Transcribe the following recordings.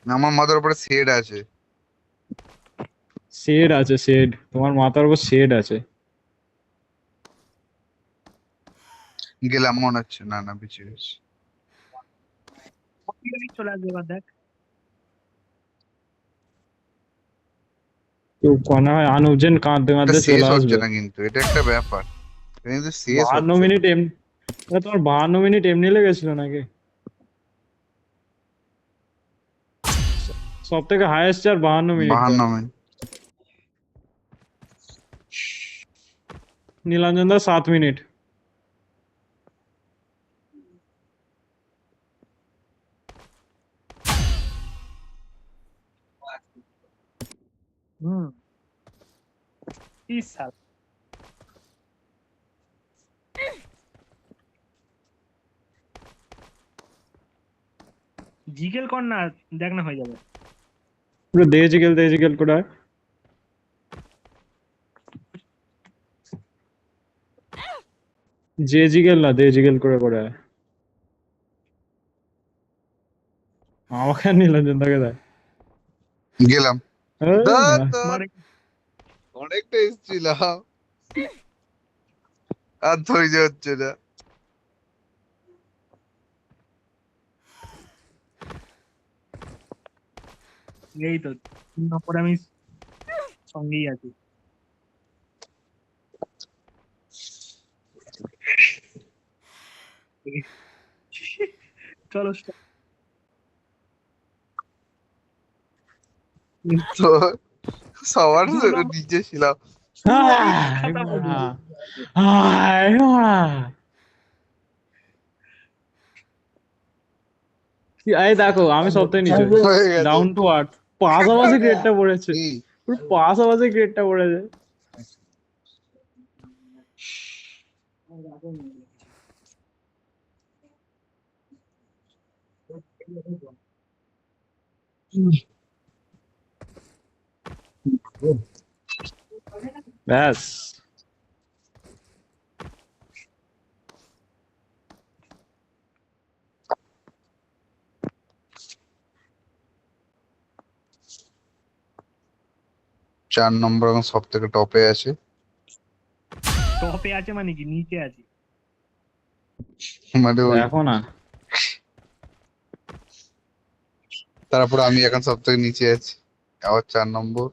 আমার মাথার উপরে শেড আছে। শেড আছে, শেড তোমার মাথার উপর শেড আছে। গেলাম মনে হচ্ছে, না না পিছিয়ে গেছি। চলে আসবে এবার দেখ। কেউ মনে হয় আনুজেন কাঁদতে এটা কাঁদতে শেষ চলে হচ্ছে আসবে। না কিন্তু, এটা একটা ব্যাপার, এটা কিন্তু শেষ 52 হচ্ছে না। মিনিট এমনি, তোমার 52 মিনিট এমনি লেগেছিল নাকি? সব থেকে হাইয়েস্ট আর 52 মিনিট দেয়। 52 মিনিট। নীলাঞ্জন দা 7 মিনিট। হুম, কি সাল জিগেল কর না, দেখ না হয়ে যাবে। পুরো দেজিগেল করে আয়। যে জিগেল না, দেজিগেল করে আয়। আমাকে আর নীলাঞ্জন দাকে দেয়। গেলাম। না। তো মানে অনেকটা এসেছিলাম, আর ধৈর্য হচ্ছে না। এই তো 3 নম্বরে আমি সঙ্গেই আছি। চলো stop. তো সবার নিচে ছিলাম। খাতা পড়ি। এই দেখো আমি সবথেকে নিচে, হয়ে গেছে। Down to earth. পাশাপাশি গ্রেডটা পড়েছে, কি? পুরো পাশাপাশি গ্রেডটা পড়েছে। ব্যাস। চার নম্বর এখন সব থেকে টপে আছে। টপে আছে মানে কি নিচে আছে? মানে দেখো না, তারপর আমি এখন সব থেকে নিচে আছি, আবার 4 নম্বর।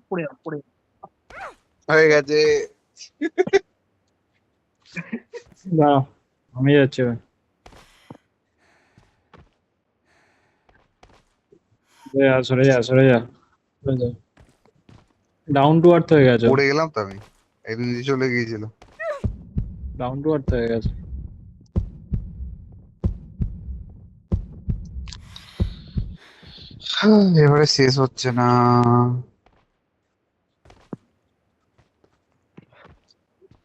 পড়ে যাও, পড়ে যাও। হয়ে গেছে। দাঁড়াও আমি যাচ্ছি এবার। সরে যা। ডাউন টু আর্থ হয়ে গেছে, পড়ে গেলাম তো আমি, একদিন নিচে চলে গিয়েছিল। ডাউন টু আর্থ হয়ে গেছে। এবারে শেষ হচ্ছে না।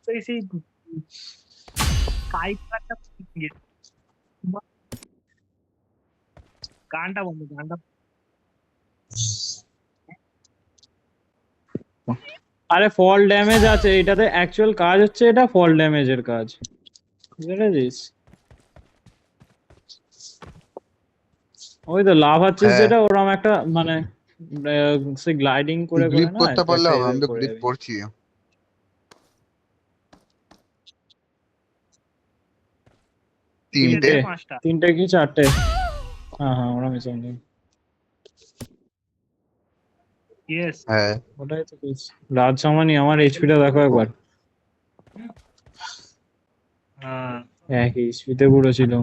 সেই সেই কাইট একটা গানটা বন্ধ, গানটা। আরে ফল ড্যামেজ আছে এটাতে, অ্যাকচুয়াল কাজ হচ্ছে এটা ফল ড্যামেজের কাজ, বুঝেছিস? ওই তো লাফাচ্ছিস হ্যাঁ, যেটা ওরকম একটা মানে সে গ্লাইডিং করে গ্লিপ না করতে তো পারলে একটা হবে, এদের আমি তো করে গ্লিপ যাবি। করছি। 3টে। তিনটে, 5টা। তিনটে কি চারটে? হ্যাঁ ওরা মিশন নেই। ইয়েস। হ্যাঁ, ওটাই তো বলছি। রাজ সামানি আমার এইচপিটা দেখো একবার, হ্যাঁ, এক এইচপিতে পুরো ছিল।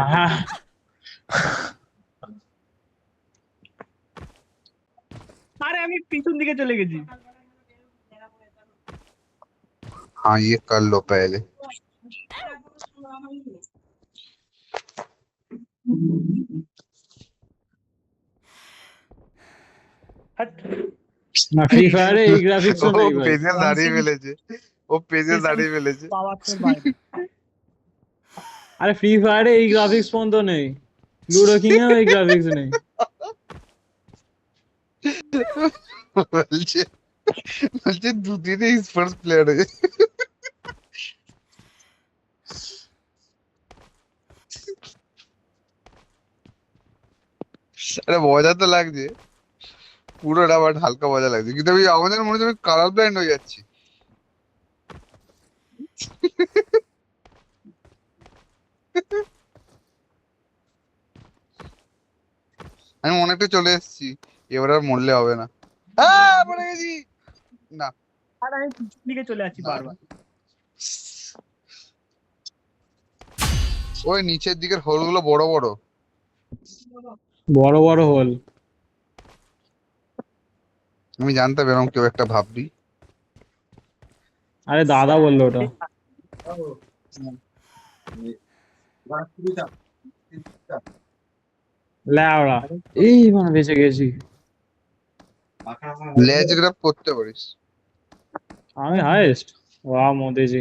আহা, আরে আমি পিছন দিকে চলে গেছি। हाँ ये कर लो पहले। হাট। না ফ্রি ফায়ারে এই গ্রাফিক্স ও নেই ভাই। পেজে দাঁড়িয়ে ফেলেছে, ও পেজে দাঁড়িয়ে ফেলেছে। পাওয়ার তোর বাইরে। আরে ফ্রি ফায়ারে এই গ্রাফিক্স পর্যন্ত নেই, লুডো কিং এও এই গ্রাফিক্স নেই। বলছে বলছে দুদিনে স্পোর্টস প্লেয়ার হয়ে যায়। আরে মজা তো লাগছে পুরোটা, বাট হালকা মজা লাগছে, কিন্তু আমি আমাদের মনে হচ্ছে কালার ব্লাইন্ড হয়ে যাচ্ছি। আমি অনেকটা চলে এসেছি, এবার আর মরলে হবে না। পড়ে গেছি। না আর আমি পিছন দিকে চলে যাচ্ছি না, বারবার। ওই নিচের দিকের হোলগুলো বড় বড়। বড় বড় হোল। আমি জানতাম এরকম কেউ একটা ভাববি। আরে দাদা বললো ওটা। ল্যাওড়া। আরে এই মানে বেঁচে গেছি। লেজ গ্রাব করতে পারিস। আমি হাইস্ট। वाह मोदी जी।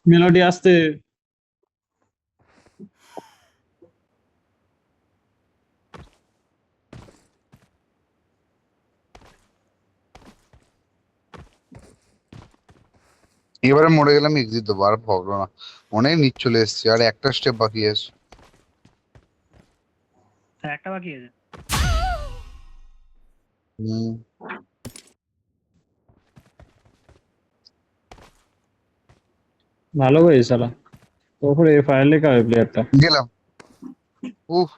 মেলোডি আসতে। এবারে মরে গেলাম, এক্সিট দেবো, আর ভাবলো না। অনেক নিচ চলে এসেছি, আর একটা স্টেপ বাকি আছে। একটা বাকি আছে। হুম। ভালো করে সালা। তো ওপরে ফায়ার লেখা হয় প্লেয়ারটা। গেলাম। উফ,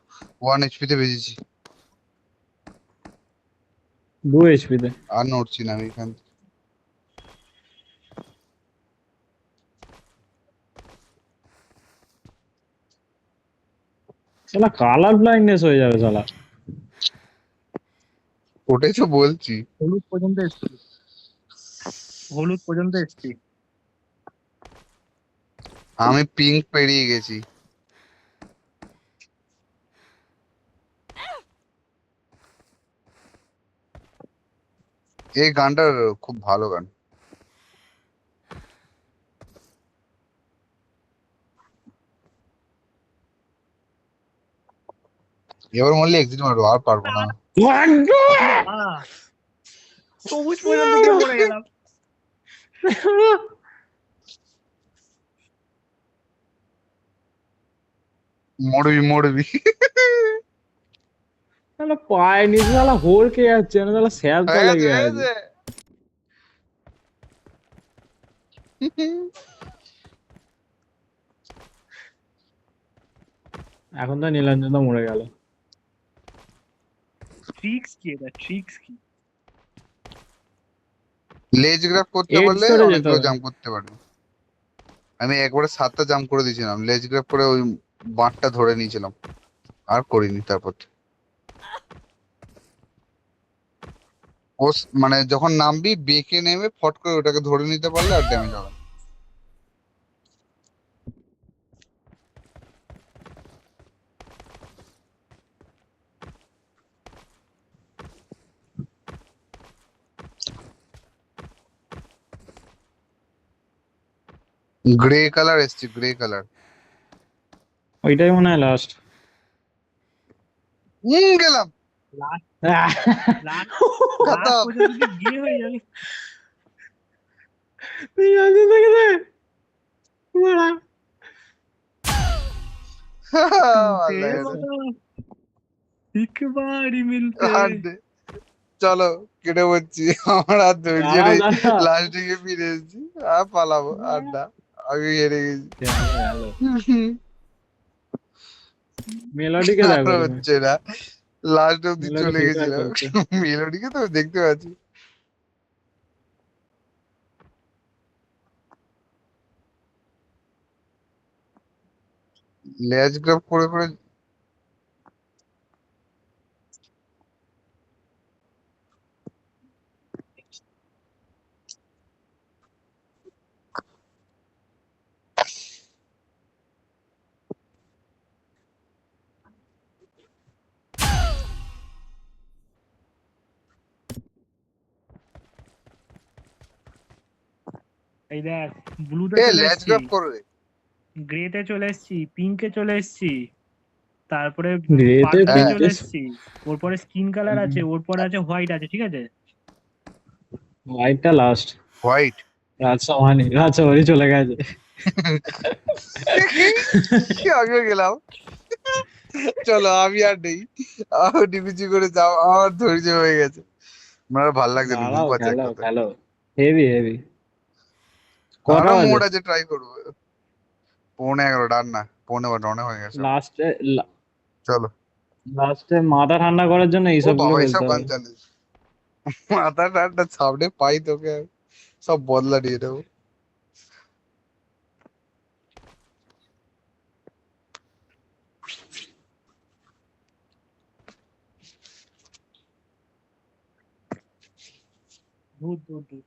1 HP তে বেজেছি। 2 HP তে। আর নড়ছি না আমি এখান থেকে। সালা কালার ব্লাইন্ডনেস হয়ে যাবে সালা। ওটাই তো বলছি। হলুদ পর্যন্ত এসছি, হলুদ পর্যন্ত এসছি। আমি পিঙ্ক পেরিয়ে গেছি। এই গানটার খুব ভালো গান। এবার মরলে এক্সিট মারবো, আর পারবো না। আহ, সবুজ পর্যন্ত গিয়ে মরে গেলাম। মরবি মরবি। সালা পায়ে নিচে সালা হোল খেয়ে যাচ্ছে না, সালা স্যালটা হয়ে গেছে লেগে হয়ে আছে। গেছে। এখন তো নীলাঞ্জন তো মরে গেল। ট্রিক্স কি এটা, ট্রিক্স কি? লেজ গ্রাফ করতে এইট পারলে স্টোরে যেতে অনেকগুলো হবে। জাম্প করতে পারবে। আমি একবারে 7টা জাম্প করে দিয়েছিলাম, লেজ গ্রাফ করে ওই বাঁটটা ধরে নিয়েছিলাম, আর করিনি তারপর। ও মানে যখন নামবি বেঁকে নেমে ফট করে ওটাকে ধরে নিতে পারলে আর ড্যামেজ হবে না। গ্রে কালার এসছে, গ্রে কালার। ওইটাই মনে হয় লাস্ট। গেলাম। লাস্ট, লাস্ট, লাস্ট খতম। পর্যন্ত কি গিয়ে হয়ে যাবে? নীলাঞ্জন থেকে দে মারা। टूटे ভালো লাগে। वफा एक बार ही मिलते। আর চলো, কেটে পড়ছি, আমার আর ধৈর্য দাঁড়াও নেই। দাঁড়াও। লাস্ট দিকে ফিরে এসেছি, আর পালাবো আর না, আমি হেরে গেছি। গেলো গেলো। মেলোডিকে আর দেখো তুমি। হচ্ছে না, লাস্ট অব্দি মেলোডি চলে ফ্রি ফায়ার গেছিলাম। খেলছে। মেলোডিকে তো দেখতে পাচ্ছি। লেজ গ্রাফ করে করে। এই দেখ, ব্লুতে এ চলে লেজ এসছি, গ্রাব করবে। গ্রেতে চলে এসছি, পিঙ্কে চলে এসছি, তারপরে গ্রেতে পার্পলে হ্যাঁ। চলে পিঙ্কে এসছি, ওর পরে স্কিন কালার আছে, ওর পরে আছে হোয়াইট আছে, ঠিক আছে? হোয়াইটটা লাস্ট। হোয়াইট। রাজসভানি চলে গেছে। আমিও গেলাম। চলো আমি আর নেই, আমার ডিপিচি করে যাও, আমার ধৈর্য হয়ে গেছে। আমার আর ভাল লাগছে না, ঘুম দাঁড়াও, পাচ্ছে এক খেলো কথা। খেলো, হেভি হেভি। কটা আরো বাজে? মোড আছে, ট্রাই করবো। 11:45 ডান না, 11:45 অনেক হয়ে গেছে। লাস্টে চলো। লাস্টে মাথা ঠান্ডা করার জন্য ও এইসব গুলো বাবা খেলতে এইসব গান হবে। চালিস? মাথা ঠান্ডা সামনে পাই তোকে, সব বদলা নিয়ে নেবো। ধুর ধুর ধুর।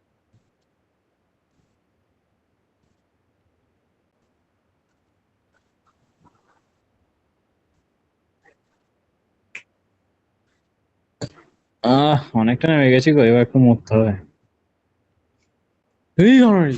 অনেকটা নেমে গেছি গো, এবার একটু মরতে হবে। এই ধরনের।